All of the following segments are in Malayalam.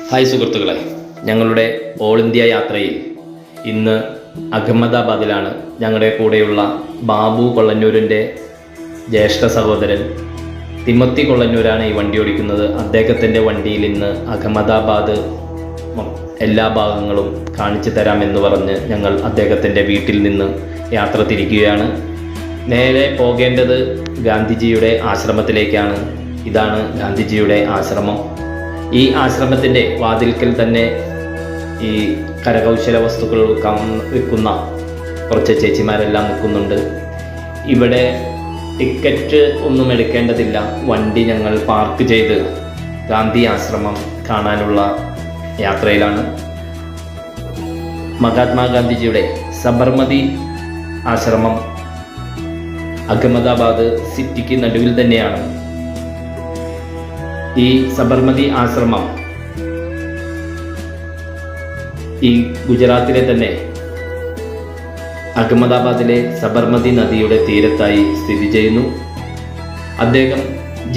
ഹായ് സുഹൃത്തുക്കളെ, ഞങ്ങളുടെ ഓൾ ഇന്ത്യ യാത്രയിൽ ഇന്ന് അഹമ്മദാബാദിലാണ്. ഞങ്ങളുടെ കൂടെയുള്ള ബാബു കൊള്ളന്നൂരിൻ്റെ ജ്യേഷ്ഠ സഹോദരൻ തിമത്തി കൊള്ളന്നൂരാണ് ഈ വണ്ടി ഓടിക്കുന്നത്. അദ്ദേഹത്തിൻ്റെ വണ്ടിയിൽ ഇന്ന് അഹമ്മദാബാദ് എല്ലാ ഭാഗങ്ങളും കാണിച്ചു തരാമെന്ന് പറഞ്ഞ് ഞങ്ങൾ അദ്ദേഹത്തിൻ്റെ വീട്ടിൽ നിന്ന് യാത്ര തിരിക്കുകയാണ്. നേരെ പോകേണ്ടത് ഗാന്ധിജിയുടെ ആശ്രമത്തിലേക്കാണ്. ഇതാണ് ഗാന്ധിജിയുടെ ആശ്രമം. ഈ ആശ്രമത്തിൻ്റെ വാതിൽക്കൽ തന്നെ ഈ കരകൗശല വസ്തുക്കൾ വിൽക്കുന്ന കുറച്ച് ചേച്ചിമാരെല്ലാം നിൽക്കുന്നുണ്ട്. ഇവിടെ ടിക്കറ്റ് ഒന്നും എടുക്കേണ്ടതില്ല. വണ്ടി ഞങ്ങൾ പാർക്ക് ചെയ്ത് ഗാന്ധി ആശ്രമം കാണാനുള്ള യാത്രയിലാണ്. മഹാത്മാഗാന്ധിജിയുടെ സബർമതി ആശ്രമം അഹമ്മദാബാദ് സിറ്റിക്ക് നടുവിൽ തന്നെയാണ്. ഈ സബർമതി ആശ്രമം ഈ ഗുജറാത്തിലെ തന്നെ അഹമ്മദാബാദിലെ സബർമതി നദിയുടെ തീരത്തായി സ്ഥിതി ചെയ്യുന്നു. അദ്ദേഹം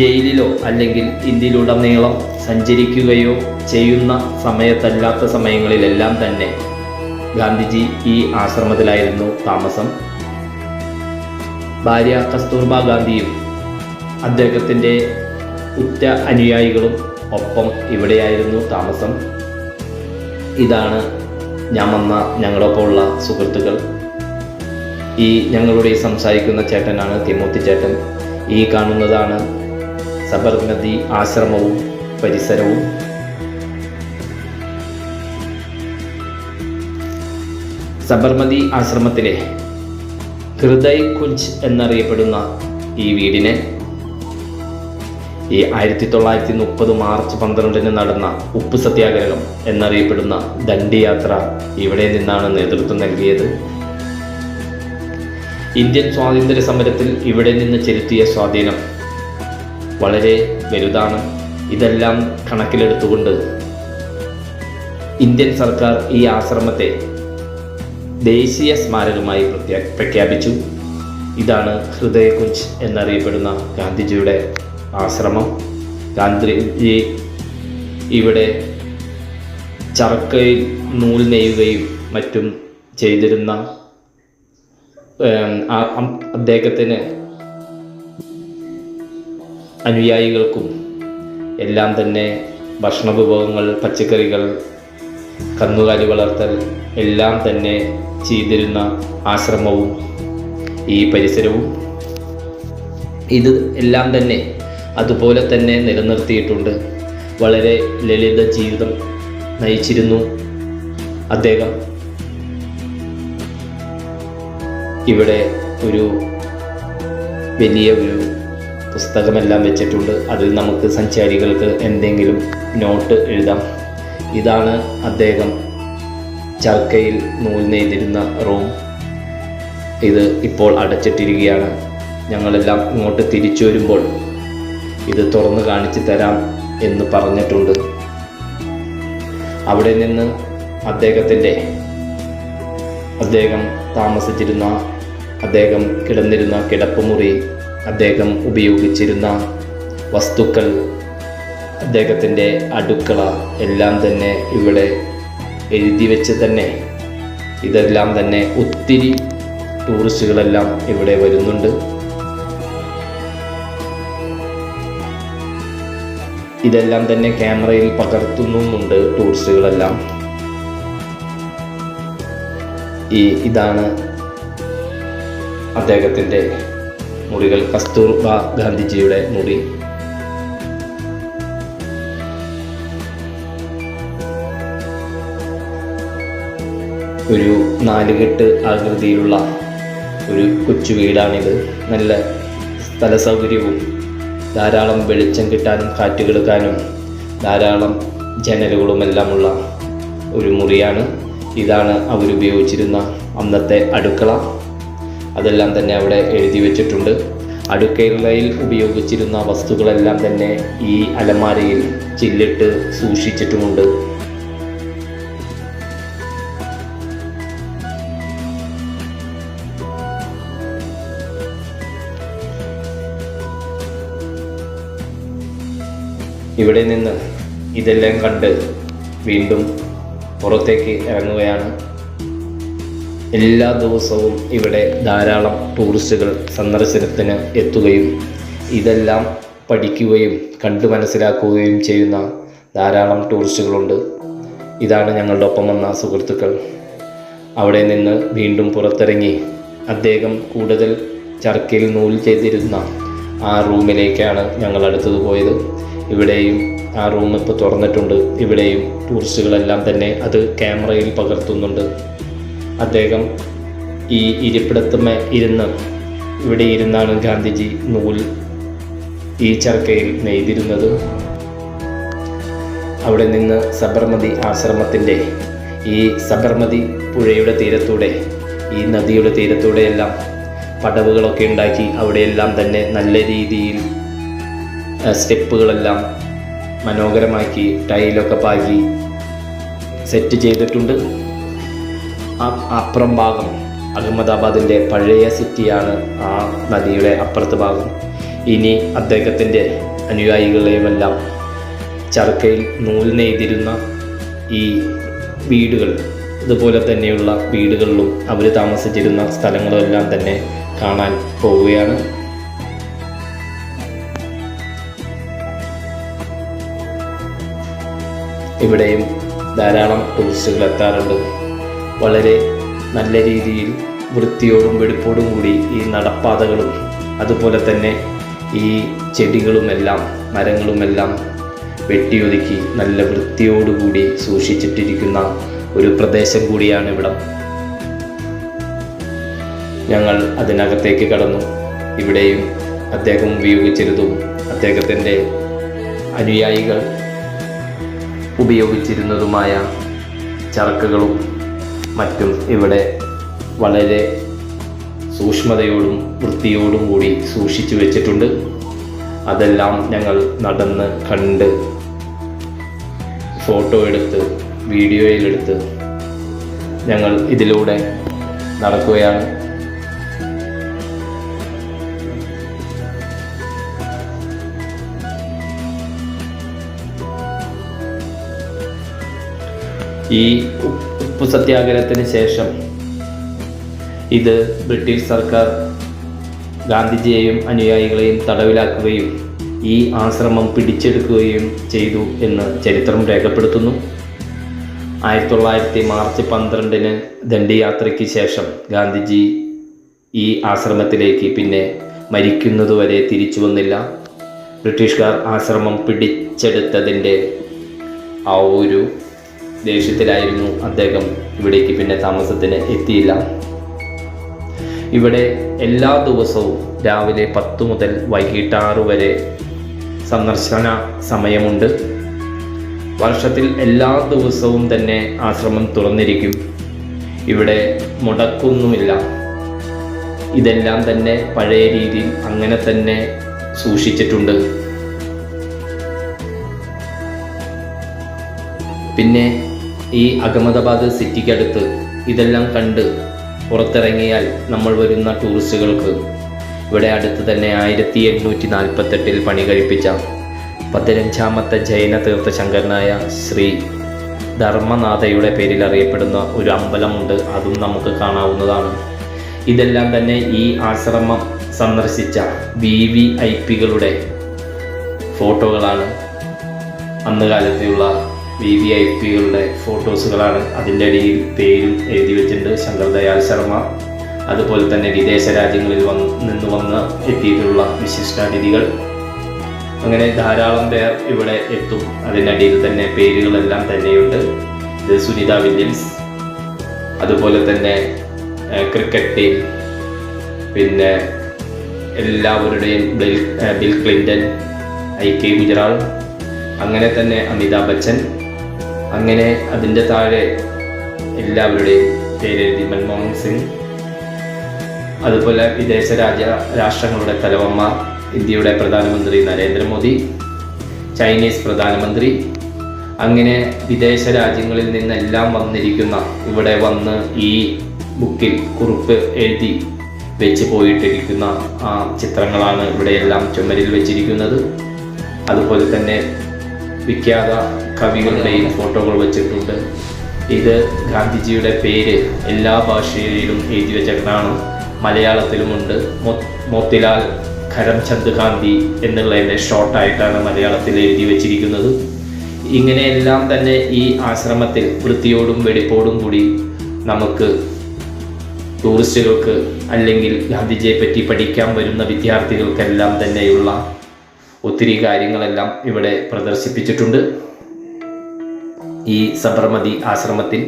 ജയിലിലോ അല്ലെങ്കിൽ ഇന്ത്യയിലുടനീളം സഞ്ചരിക്കുകയോ ചെയ്യുന്ന സമയത്തല്ലാത്ത സമയങ്ങളിലെല്ലാം തന്നെ ഗാന്ധിജി ഈ ആശ്രമത്തിലായിരുന്നു താമസം. ഭാര്യ കസ്തൂർബ ഗാന്ധിയും അദ്ദേഹത്തിൻ്റെ ഉറ്റ അനുയായികളും ഒപ്പം ഇവിടെയായിരുന്നു താമസം. ഇതാണ് ഞാൻ വന്ന ഞങ്ങളൊപ്പമുള്ള സുഹൃത്തുക്കൾ. ഈ ഞങ്ങളുടെ സംസാരിക്കുന്ന ചേട്ടനാണ് തിമോത്തി ചേട്ടൻ. ഈ കാണുന്നതാണ് സബർമതി ആശ്രമവും പരിസരവും. സബർമതി ആശ്രമത്തിലെ ഹൃദയ് കുഞ്ച് എന്നറിയപ്പെടുന്ന ഈ വീടിനെ ഈ 1930 മാർച്ച് 12 നടന്ന ഉപ്പ് സത്യാഗ്രഹം എന്നറിയപ്പെടുന്ന ദണ്ഡി യാത്ര ഇവിടെ നിന്നാണ് നേതൃത്വം നൽകിയത്. ഇന്ത്യൻ സ്വാതന്ത്ര്യ സമരത്തിൽ ഇവിടെ നിന്ന് ചെലുത്തിയ സ്വാധീനം വളരെ വലുതാണ്. ഇതെല്ലാം കണക്കിലെടുത്തുകൊണ്ട് ഇന്ത്യൻ സർക്കാർ ഈ ആശ്രമത്തെ ദേശീയ സ്മാരകമായി പ്രഖ്യാപിച്ചു. ഇതാണ് ഹൃദയ് കുഞ്ച് എന്നറിയപ്പെടുന്ന ഗാന്ധിജിയുടെ ആശ്രമം. ഗാന്ധിജി ഇവിടെ ചർക്കയിൽ നൂൽ നെയ്യുകയും മറ്റും ചെയ്തിരുന്ന അദ്ദേഹത്തിന് അനുയായികൾക്കും എല്ലാം തന്നെ ഭക്ഷണ വിഭവങ്ങൾ, പച്ചക്കറികൾ, കന്നുകാലി വളർത്തൽ എല്ലാം തന്നെ ചെയ്തിരുന്ന ആശ്രമവും ഈ പരിസരവും ഇത് എല്ലാം തന്നെ അതുപോലെ തന്നെ നിലനിർത്തിയിട്ടുണ്ട്. വളരെ ലളിത ജീവിതം നയിച്ചിരുന്നു അദ്ദേഹം. ഇവിടെ ഒരു വലിയ പുസ്തകമെല്ലാം വെച്ചിട്ടുണ്ട്. അതിൽ നമുക്ക് സഞ്ചാരികൾക്ക് എന്തെങ്കിലും നോട്ട് എഴുതാം. ഇതാണ് അദ്ദേഹം ചർക്കയിൽ നൂൽ നെയ്തിരുന്ന റൂം. ഇത് ഇപ്പോൾ അടച്ചിട്ടിരിക്കുകയാണ്. ഞങ്ങളെല്ലാം ഇങ്ങോട്ട് തിരിച്ചു വരുമ്പോൾ ഇത് തുറന്ന് കാണിച്ചു തരാം എന്ന് പറഞ്ഞിട്ടുണ്ട്. അവിടെ നിന്ന് അദ്ദേഹം താമസിച്ചിരുന്ന, അദ്ദേഹം കിടന്നിരുന്ന കിടപ്പുമുറി, അദ്ദേഹം ഉപയോഗിച്ചിരുന്ന വസ്തുക്കൾ, അദ്ദേഹത്തിൻ്റെ അടുക്കള എല്ലാം തന്നെ ഇവിടെ എഴുതി വെച്ച് തന്നെ ഇതെല്ലാം തന്നെ ഒത്തിരി ടൂറിസ്റ്റുകളെല്ലാം ഇവിടെ വരുന്നുണ്ട്. ഇതെല്ലാം തന്നെ ക്യാമറയിൽ പകർത്തുന്നുമുണ്ട് ടൂറിസ്റ്റുകളെല്ലാം. ഇതാണ് അദ്ദേഹത്തിൻ്റെ മുറികൾ. കസ്തൂർബ ഗാന്ധിജിയുടെ മുറി. ഒരു 4 കെട്ട് ആകൃതിയിലുള്ള ഒരു കൊച്ചു വീടാണിത്. നല്ല സ്ഥല സൗകര്യവും ധാരാളം വെളിച്ചം കിട്ടാനും കാറ്റ് കിടക്കാനും ധാരാളം ജനലുകളുമെല്ലാമുള്ള ഒരു മുറിയാണ്. ഇതാണ് അവരുപയോഗിച്ചിരുന്ന അന്നത്തെ അടുക്കള. അതെല്ലാം തന്നെ അവിടെ എഴുതി വെച്ചിട്ടുണ്ട്. അടുക്കളയിൽ ഉപയോഗിച്ചിരുന്ന വസ്തുക്കളെല്ലാം തന്നെ ഈ അലമാരയിൽ ചില്ലിട്ട് സൂക്ഷിച്ചിട്ടുമുണ്ട്. ഇവിടെ നിന്ന് ഇതെല്ലാം കണ്ട് വീണ്ടും പുറത്തേക്ക് ഇറങ്ങുകയാണ്. എല്ലാ ദിവസവും ഇവിടെ ധാരാളം ടൂറിസ്റ്റുകൾ സന്ദർശനത്തിന് എത്തുകയും ഇതെല്ലാം പഠിക്കുകയും കണ്ടു മനസ്സിലാക്കുകയും ചെയ്യുന്ന ധാരാളം ടൂറിസ്റ്റുകളുണ്ട്. ഇതാണ് ഞങ്ങളുടെ ഒപ്പം വന്ന സുഹൃത്തുക്കൾ. അവിടെ നിന്ന് വീണ്ടും പുറത്തിറങ്ങി അദ്ദേഹം കൂടുതൽ ചർക്കയിൽ നൂൽ ചെയ്തിരുന്ന ആ റൂമിലേക്കാണ് ഞങ്ങൾ അടുത്തത് പോയത്. ഇവിടെയും ആ റൂം ഇപ്പോൾ തുറന്നിട്ടുണ്ട്. ഇവിടെയും ടൂറിസ്റ്റുകളെല്ലാം തന്നെ അത് ക്യാമറയിൽ പകർത്തുന്നുണ്ട്. അദ്ദേഹം ഈ ഇരിപ്പിടത്തുമേ ഇവിടെ ഇരുന്നാണ് ഗാന്ധിജി നൂൽ ഈ ചർക്കയിൽ നെയ്തിരുന്നത്. അവിടെ നിന്ന് സബർമതി ആശ്രമത്തിൻ്റെ ഈ സബർമതി പുഴയുടെ തീരത്തൂടെ, ഈ നദിയുടെ തീരത്തൂടെയെല്ലാം പടവുകളൊക്കെ ഉണ്ടാക്കി അവിടെയെല്ലാം തന്നെ നല്ല രീതിയിൽ സ്റ്റെപ്പുകളെല്ലാം മനോഹരമാക്കി ടൈലൊക്കെ പാകി സെറ്റ് ചെയ്തിട്ടുണ്ട്. അപ്പുറം ഭാഗം അഹമ്മദാബാദിൻ്റെ പഴയ സിറ്റിയാണ് ആ നദിയുടെ അപ്പുറത്തെ ഭാഗം. ഇനി അദ്ദേഹത്തിൻ്റെ അനുയായികളെയുമെല്ലാം ചർക്കയിൽ നൂൽ നെയ്തിരുന്ന ഈ വീടുകൾ, ഇതുപോലെ തന്നെയുള്ള വീടുകളിലും അവർ താമസിച്ചിരുന്ന സ്ഥലങ്ങളുമെല്ലാം തന്നെ കാണാൻ പോവുകയാണ്. ഇവിടെയും ധാരാളം ടൂറിസ്റ്റുകൾ എത്താറുണ്ട്. വളരെ നല്ല രീതിയിൽ വൃത്തിയോടും വെടിപ്പോടും കൂടി ഈ നടപ്പാതകളും അതുപോലെ തന്നെ ഈ ചെടികളുമെല്ലാം മരങ്ങളുമെല്ലാം വെട്ടിയൊതുക്കി നല്ല വൃത്തിയോടുകൂടി സൂക്ഷിച്ചിട്ടിരിക്കുന്ന ഒരു പ്രദേശം കൂടിയാണ് ഇവിടം. ഞങ്ങൾ അതിനകത്തേക്ക് കടന്നു. ഇവിടെയും അദ്ദേഹം ഉപയോഗിച്ചിരുന്നതും അദ്ദേഹത്തിൻ്റെ അനുയായികൾ ഉപയോഗിച്ചിരുന്നതുമായ ചർക്കകളും മറ്റും ഇവിടെ വളരെ സൂക്ഷ്മതയോടും വൃത്തിയോടും കൂടി സൂക്ഷിച്ചു വെച്ചിട്ടുണ്ട്. അതെല്ലാം ഞങ്ങൾ നടന്ന് കണ്ട് ഫോട്ടോ എടുത്ത് വീഡിയോയിലെടുത്ത് ഞങ്ങൾ ഇതിലൂടെ നടക്കുകയാണ്. ഈ ഉപ്പു സത്യാഗ്രഹത്തിന് ശേഷം ഇത് ബ്രിട്ടീഷ് സർക്കാർ ഗാന്ധിജിയെയും അനുയായികളെയും തടവിലാക്കുകയും ഈ ആശ്രമം പിടിച്ചെടുക്കുകയും ചെയ്തു എന്ന് ചരിത്രം രേഖപ്പെടുത്തുന്നു. 1900 മാർച്ച് 12 ദണ്ഡിയാത്രയ്ക്ക് ശേഷം ഗാന്ധിജി ഈ ആശ്രമത്തിലേക്ക് പിന്നെ മരിക്കുന്നതുവരെ തിരിച്ചു വന്നില്ല. ബ്രിട്ടീഷുകാർ ആശ്രമം പിടിച്ചെടുത്തതിൻ്റെ ആ ഒരു ദേഷ്യത്തിലായിരുന്നു അദ്ദേഹം ഇവിടേക്ക് പിന്നെ താമസത്തിന് എത്തിയില്ല. ഇവിടെ എല്ലാ ദിവസവും രാവിലെ 10 മുതൽ വൈകിട്ട് 6 വരെ സന്ദർശന സമയമുണ്ട്. വർഷത്തിൽ എല്ലാ ദിവസവും തന്നെ ആശ്രമം തുറന്നിരിക്കും. ഇവിടെ മുടക്കൊന്നുമില്ല. ഇതെല്ലാം തന്നെ പഴയ രീതിയിൽ അങ്ങനെ തന്നെ സൂക്ഷിച്ചിട്ടുണ്ട്. പിന്നെ ഈ അഹമ്മദാബാദ് സിറ്റിക്കടുത്ത് ഇതെല്ലാം കണ്ട് പുറത്തിറങ്ങിയാൽ നമ്മൾ വരുന്ന ടൂറിസ്റ്റുകൾക്ക് ഇവിടെ അടുത്ത് തന്നെ 1848 പണി കഴിപ്പിച്ച 15ാമത്തെ ജൈന തീർത്ഥശങ്കരനായ ശ്രീ ധർമ്മനാഥയുടെ പേരിൽ അറിയപ്പെടുന്ന ഒരു അമ്പലമുണ്ട്. അതും നമുക്ക് കാണാവുന്നതാണ്. ഇതെല്ലാം തന്നെ ഈ ആശ്രമം സന്ദർശിച്ച VVIPകളുടെ ഫോട്ടോകളാണ്. അന്ന് കാലത്തുള്ള VVIPകളുടെ ഫോട്ടോസുകളാണ്. അതിൻ്റെ അടിയിൽ പേരും എഴുതി വെച്ചിട്ടുണ്ട്, ശങ്കർ ദയാൽ ശർമ്മ. അതുപോലെ തന്നെ വിദേശ രാജ്യങ്ങളിൽ നിന്ന് വന്ന് എത്തിയിട്ടുള്ള വിശിഷ്ടാതിഥികൾ. അങ്ങനെ ധാരാളം പേർ ഇവിടെ എത്തും. അതിനടിയിൽ തന്നെ പേരുകളെല്ലാം തന്നെയുണ്ട്. ഇത് സുനിത വില്യംസ്, അതുപോലെ തന്നെ ക്രിക്കറ്റ് ടീം, പിന്നെ എല്ലാവരുടെയും ബിൽ ക്ലിൻ്റൺ, IK ഗുജറാൾ, അങ്ങനെ തന്നെ അമിതാഭ് ബച്ചൻ, അങ്ങനെ അതിൻ്റെ താഴെ എല്ലാവരുടെയും പേരെഴുതി മൻമോഹൻ സിംഗ്, അതുപോലെ വിദേശ രാഷ്ട്രങ്ങളുടെ തലവന്മാർ, ഇന്ത്യയുടെ പ്രധാനമന്ത്രി നരേന്ദ്രമോദി, ചൈനീസ് പ്രധാനമന്ത്രി, അങ്ങനെ വിദേശ രാജ്യങ്ങളിൽ നിന്നെല്ലാം വന്നിരിക്കുന്ന ഇവിടെ വന്ന് ഈ ബുക്കിൽ കുറിപ്പ് എഴുതി വെച്ച് പോയിട്ടിരിക്കുന്ന ആ ചിത്രങ്ങളാണ് ഇവിടെയെല്ലാം ചുമരിൽ വെച്ചിരിക്കുന്നത്. അതുപോലെ തന്നെ വിഖ്യാത കവികളുടെയും ഫോട്ടോകൾ വെച്ചിട്ടുണ്ട്. ഇത് ഗാന്ധിജിയുടെ പേര് എല്ലാ ഭാഷയിലും എഴുതി വെച്ചിട്ടാണ്. മലയാളത്തിലുമുണ്ട്. മോത്തിലാൽ കരംചന്ദ് ഗാന്ധി എന്നുള്ളതിൻ്റെ ഷോർട്ടായിട്ടാണ് മലയാളത്തിൽ എഴുതി വച്ചിരിക്കുന്നത്. ഇങ്ങനെയെല്ലാം തന്നെ ഈ ആശ്രമത്തിൽ വൃത്തിയോടും വെടിപ്പോടും കൂടി നമുക്ക് ടൂറിസ്റ്റുകൾക്ക് അല്ലെങ്കിൽ ഗാന്ധിജിയെ പറ്റി പഠിക്കാൻ വരുന്ന വിദ്യാർത്ഥികൾക്കെല്ലാം തന്നെയുള്ള ഒത്തിരി കാര്യങ്ങളെല്ലാം ഇവിടെ പ്രദർശിപ്പിച്ചിട്ടുണ്ട്. ഈ സബർമതി ആശ്രമത്തിൽ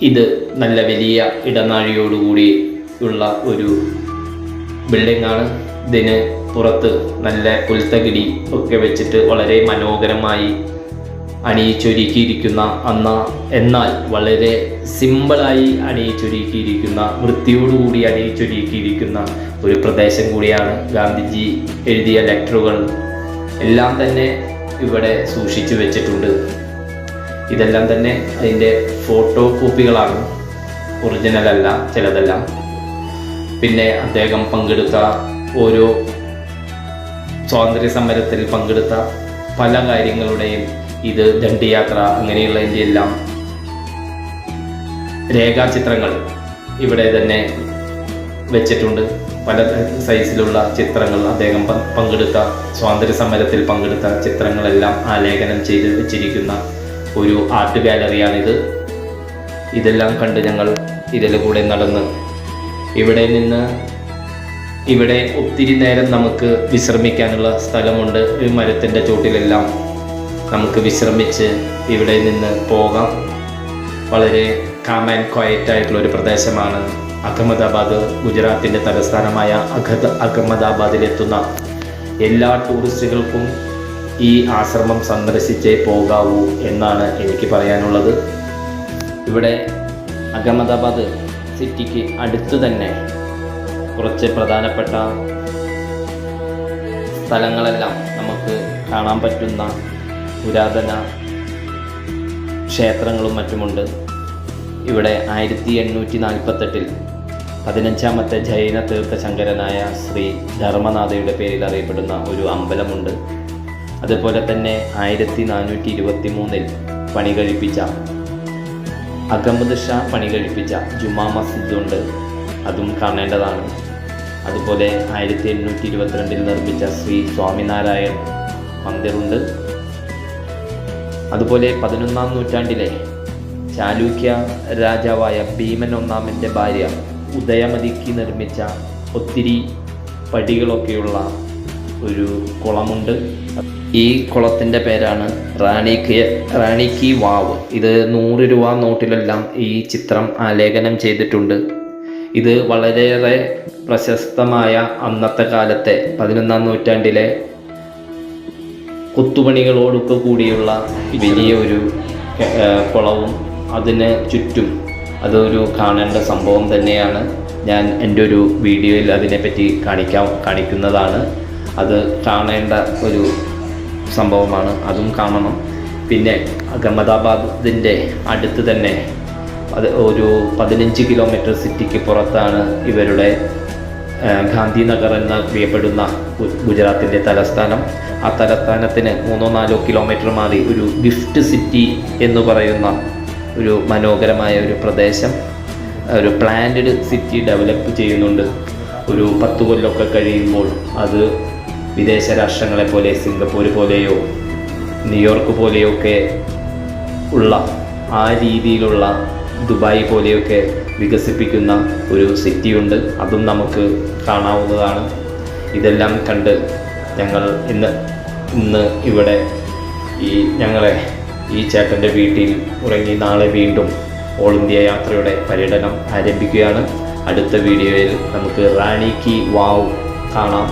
ഇത് നല്ല വലിയ ഇടനാഴിയോടുകൂടി ഉള്ള ഒരു ബിൽഡിംഗാണ്. ഇതിന് പുറത്ത് നല്ല പുൽത്തകിടി ഒക്കെ വെച്ചിട്ട് വളരെ മനോഹരമായി അണിയിച്ചൊരുക്കിയിരിക്കുന്ന എന്നാൽ വളരെ സിമ്പിളായി അണിയിച്ചൊരുക്കിയിരിക്കുന്ന, വൃത്തിയോടുകൂടി അണിയിച്ചൊരുക്കിയിരിക്കുന്ന ഒരു പ്രദേശം കൂടിയാണ്. ഗാന്ധിജി എഴുതിയ ലെറ്ററുകൾ എല്ലാം തന്നെ ഇവിടെ സൂക്ഷിച്ചു വെച്ചിട്ടുണ്ട്. ഇതെല്ലാം തന്നെ അതിൻ്റെ ഫോട്ടോ കോപ്പികളാണ്, ഒറിജിനൽ അല്ല ചിലതെല്ലാം. പിന്നെ അദ്ദേഹം പങ്കെടുത്ത ഓരോ സ്വാതന്ത്ര്യ സമരത്തിൽ പങ്കെടുത്ത പല കാര്യങ്ങളുടെയും ഇത് ദണ്ഡിയാത്ര അങ്ങനെയുള്ളതിൻ്റെ എല്ലാം രേഖാചിത്രങ്ങൾ ഇവിടെ തന്നെ വെച്ചിട്ടുണ്ട്. പല സൈസിലുള്ള ചിത്രങ്ങൾ, അദ്ദേഹം പങ്കെടുത്ത സ്വാതന്ത്ര്യ സമരത്തിൽ പങ്കെടുത്ത ചിത്രങ്ങളെല്ലാം ആലേഖനം ചെയ്ത് വെച്ചിരിക്കുന്ന ഒരു ആർട്ട് ഗാലറിയാണിത്. ഇതെല്ലാം കണ്ട് ഞങ്ങൾ ഇതിലൂടെ നടന്ന് ഇവിടെ ഒത്തിരി നേരം നമുക്ക് വിശ്രമിക്കാനുള്ള സ്ഥലമുണ്ട്. ഈ മരത്തിൻ്റെ ചോട്ടിലെല്ലാം നമുക്ക് വിശ്രമിച്ച് ഇവിടെ നിന്ന് പോകാം. വളരെ കാം ആൻഡ് ക്വയറ്റ് ആയിട്ടുള്ള ഒരു പ്രദേശമാണ് അഹമ്മദാബാദ്. ഗുജറാത്തിൻ്റെ തലസ്ഥാനമായ അഹമ്മദാബാദിലെത്തുന്ന എല്ലാ ടൂറിസ്റ്റുകൾക്കും ഈ ആശ്രമം സന്ദർശിച്ചേ പോകാവൂ എന്നാണ് എനിക്ക് പറയാനുള്ളത്. ഇവിടെ അഹമ്മദാബാദ് സിറ്റിക്ക് അടുത്ത് തന്നെ കുറച്ച് പ്രധാനപ്പെട്ട സ്ഥലങ്ങളെല്ലാം നമുക്ക് കാണാൻ പറ്റുന്ന പുരാതന ക്ഷേത്രങ്ങളും മറ്റുമുണ്ട്. ഇവിടെ 1848 15ാമത്തെ ജൈന തീർത്ഥശങ്കരനായ ശ്രീ ധർമ്മനാഥയുടെ പേരിൽ അറിയപ്പെടുന്ന ഒരു അമ്പലമുണ്ട്. അതുപോലെ തന്നെ 1423 പണി കഴിപ്പിച്ച അഹമ്മദ് ഷാ പണി കഴിപ്പിച്ച ജുമാ മസ്ജിദുണ്ട്, അതും കാണേണ്ടതാണ്. അതുപോലെ 1822 നിർമ്മിച്ച ശ്രീ സ്വാമിനാരായൺ മന്ദിറുണ്ട്. അതുപോലെ 11ാം നൂറ്റാണ്ടിലെ ചാലൂക്യ രാജാവായ ഭീമൻ ഒന്നാമൻ്റെ ഭാര്യ ഉദയമതിക്ക് നിർമ്മിച്ച ഒത്തിരി പടികളൊക്കെയുള്ള ഒരു കുളമുണ്ട്. ഈ കുളത്തിൻ്റെ പേരാണ് റാണിക്കി വാവ്. ഇത് 100 രൂപ നോട്ടിലെല്ലാം ഈ ചിത്രം ആലേഖനം ചെയ്തിട്ടുണ്ട്. ഇത് വളരെയേറെ പ്രശസ്തമായ അന്നത്തെ കാലത്തെ 11ാം നൂറ്റാണ്ടിലെ കൊത്തുപണികളോടൊക്കെ കൂടിയുള്ള വലിയ ഒരു കുളവും അതിന് ചുറ്റും അതൊരു കാണേണ്ട സംഭവം തന്നെയാണ്. ഞാൻ എൻ്റെ ഒരു വീഡിയോയിൽ അതിനെപ്പറ്റി കാണിക്കുന്നതാണ്. അത് കാണേണ്ട ഒരു സംഭവമാണ്, അതും കാണണം. പിന്നെ അഹമ്മദാബാദിൻ്റെ അടുത്ത് തന്നെ ഒരു 15 കിലോമീറ്റർ സിറ്റിക്ക് പുറത്താണ് ഇവരുടെ ഗാന്ധിനഗർ എന്നറിയപ്പെടുന്ന ഗുജറാത്തിൻ്റെ തലസ്ഥാനം. ആ തലസ്ഥാനത്തിന് 3-4 കിലോമീറ്റർ മാറി ഒരു ഗിഫ്റ്റ് സിറ്റി എന്ന് പറയുന്ന ഒരു മനോഹരമായ ഒരു പ്രദേശം, ഒരു പ്ലാൻഡ് സിറ്റി ഡെവലപ്പ് ചെയ്യുന്നുണ്ട്. ഒരു 10 കൊല്ലമൊക്കെ കഴിയുമ്പോൾ അത് വിദേശ രാഷ്ട്രങ്ങളെ പോലെ സിംഗപ്പൂർ പോലെയോ ന്യൂയോർക്ക് പോലെയോ ഒക്കെ ഉള്ള ആ രീതിയിലുള്ള ദുബായ് പോലെയൊക്കെ വികസിപ്പിക്കുന്ന ഒരു സിറ്റിയുണ്ട്. അതും നമുക്ക് കാണാവുന്നതാണ്. ഇതെല്ലാം കണ്ട് ഞങ്ങൾ ഇന്ന് ഇവിടെ ഈ ചേട്ടൻ്റെ വീട്ടിൽ ഉറങ്ങി നാളെ വീണ്ടും ഓൾ ഇന്ത്യ യാത്രയുടെ പര്യടനം ആരംഭിക്കുകയാണ്. അടുത്ത വീഡിയോയിൽ നമുക്ക് റാണിക്കി വാവ് കാണാം.